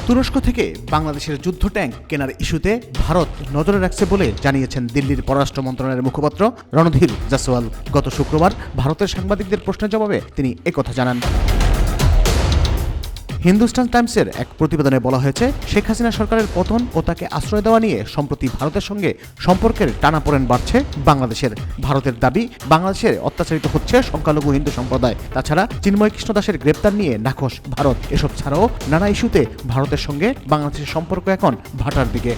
তুরস্ক থেকে বাংলাদেশের যুদ্ধ ট্যাঙ্ক কেনার ইস্যুতে ভারত নজরে রাখছে বলে জানিয়েছেন দিল্লির পররাষ্ট্র মন্ত্রণালয়ের মুখপাত্র রণধীর জাসওয়াল। গত শুক্রবার ভারতের সাংবাদিকদের প্রশ্নের জবাবে তিনি একথা জানান। হিন্দুস্তান টাইমসের এক প্রতিবেদনে বলা হয়েছে, শেখ হাসিনা সরকারের পতন ও তাকে আশ্রয় দেওয়া নিয়ে সম্প্রতি ভারতের সঙ্গে সম্পর্কের টানাপোড়েন বাড়ছে বাংলাদেশের। ভারতের দাবি, বাংলাদেশে অত্যাচারিত হচ্ছে সংখ্যালঘু হিন্দু সম্প্রদায়। তাছাড়া চিন্ময় কৃষ্ণ দাসের গ্রেপ্তার নিয়ে নাখোশ ভারত। এসব ছাড়াও নানা ইস্যুতে ভারতের সঙ্গে বাংলাদেশের সম্পর্ক এখন ভাটার দিকে।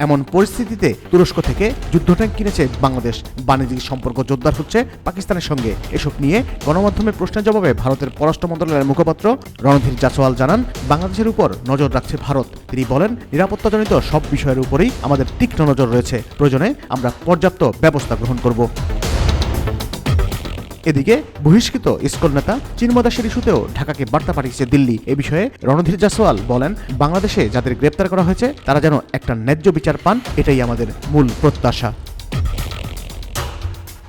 এমন পরিস্থিতিতে তুরস্ক থেকে যুদ্ধ ট্যাঙ্ক কিনেছে বাংলাদেশ। বাণিজ্যিক সম্পর্ক জোরদার হচ্ছে পাকিস্তানের সঙ্গে। এসব নিয়ে গণমাধ্যমের প্রশ্নের জবাবে ভারতের পররাষ্ট্র মন্ত্রণালয়ের মুখপাত্র রণধীর জাসওয়াল জানান, বাংলাদেশের উপর নজর রাখছে ভারত। তিনি বলেন, নিরাপত্তাজনিত সব বিষয়ের উপরেই আমাদের তীক্ষ্ণ নজর রয়েছে। প্রয়োজনে আমরা পর্যাপ্ত ব্যবস্থা গ্রহণ করব। এদিকে বহিষ্কৃত ইসকন নেতা চিন্ময় দাসের ইস্যুতেও ঢাকাকে বার্তা পাঠিয়েছে দিল্লি। এ বিষয়ে রণধীর জাসওয়াল বলেন, বাংলাদেশে যাদের গ্রেপ্তার করা হয়েছে তারা যেন একটা ন্যায্য বিচার পান, এটাই আমাদের মূল প্রত্যাশা।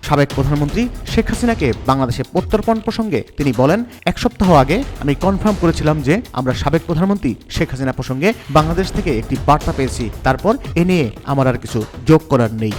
সাবেক প্রধানমন্ত্রী শেখ হাসিনাকে বাংলাদেশে প্রত্যর্পণ প্রসঙ্গে তিনি বলেন, এক সপ্তাহ আগে আমি কনফার্ম করেছিলাম যে আমরা সাবেক প্রধানমন্ত্রী শেখ হাসিনা প্রসঙ্গে বাংলাদেশ থেকে একটি বার্তা পেয়েছি। তারপর এ নিয়ে আমার আর কিছু যোগ করার নেই।